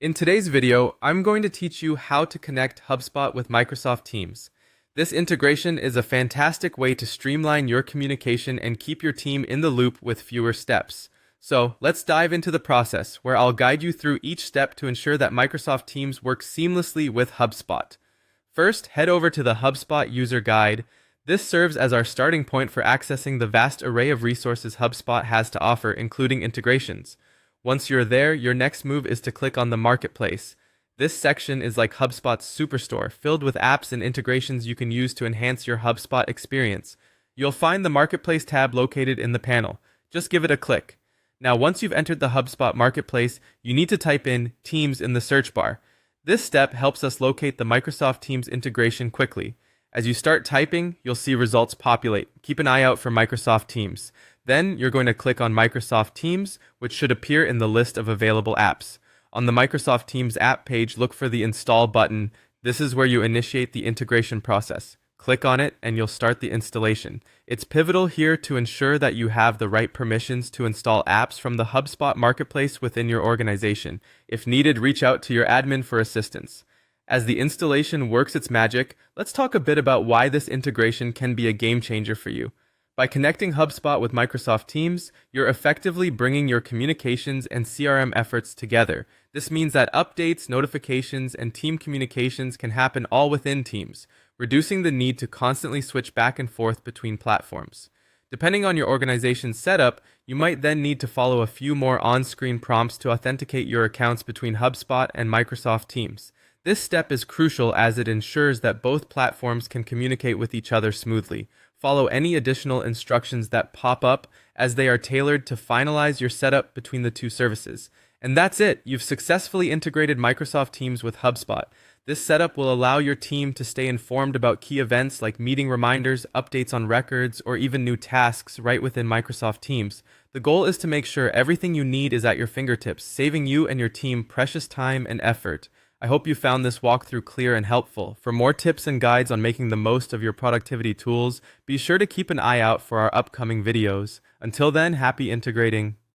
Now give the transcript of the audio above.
In today's video, I'm going to teach you how to connect HubSpot with Microsoft Teams. This integration is a fantastic way to streamline your communication and keep your team in the loop with fewer steps. So let's dive into the process, where I'll guide you through each step to ensure that Microsoft Teams works seamlessly with HubSpot. First, head over to the HubSpot user guide. This serves as our starting point for accessing the vast array of resources HubSpot has to offer, including integrations. Once you're there, your next move is to click on the Marketplace. This section is like HubSpot's superstore, filled with apps and integrations you can use to enhance your HubSpot experience. You'll find the Marketplace tab located in the panel. Just give it a click. Now, once you've entered the HubSpot Marketplace, you need to type in Teams in the search bar. This step helps us locate the Microsoft Teams integration quickly. As you start typing, you'll see results populate. Keep an eye out for Microsoft Teams. Then you're going to click on Microsoft Teams, which should appear in the list of available apps. On the Microsoft Teams app page, look for the Install button. This is where you initiate the integration process. Click on it and you'll start the installation. It's pivotal here to ensure that you have the right permissions to install apps from the HubSpot Marketplace within your organization. If needed, reach out to your admin for assistance. As the installation works its magic, let's talk a bit about why this integration can be a game changer for you. By connecting HubSpot with Microsoft Teams, you're effectively bringing your communications and CRM efforts together. This means that updates, notifications, and team communications can happen all within Teams, reducing the need to constantly switch back and forth between platforms. Depending on your organization's setup, you might then need to follow a few more on-screen prompts to authenticate your accounts between HubSpot and Microsoft Teams. This step is crucial as it ensures that both platforms can communicate with each other smoothly. Follow any additional instructions that pop up, as they are tailored to finalize your setup between the two services. And that's it. You've successfully integrated Microsoft Teams with HubSpot. This setup will allow your team to stay informed about key events like meeting reminders, updates on records, or even new tasks right within Microsoft Teams. The goal is to make sure everything you need is at your fingertips, saving you and your team precious time and effort. I hope you found this walkthrough clear and helpful. For more tips and guides on making the most of your productivity tools, be sure to keep an eye out for our upcoming videos. Until then, happy integrating.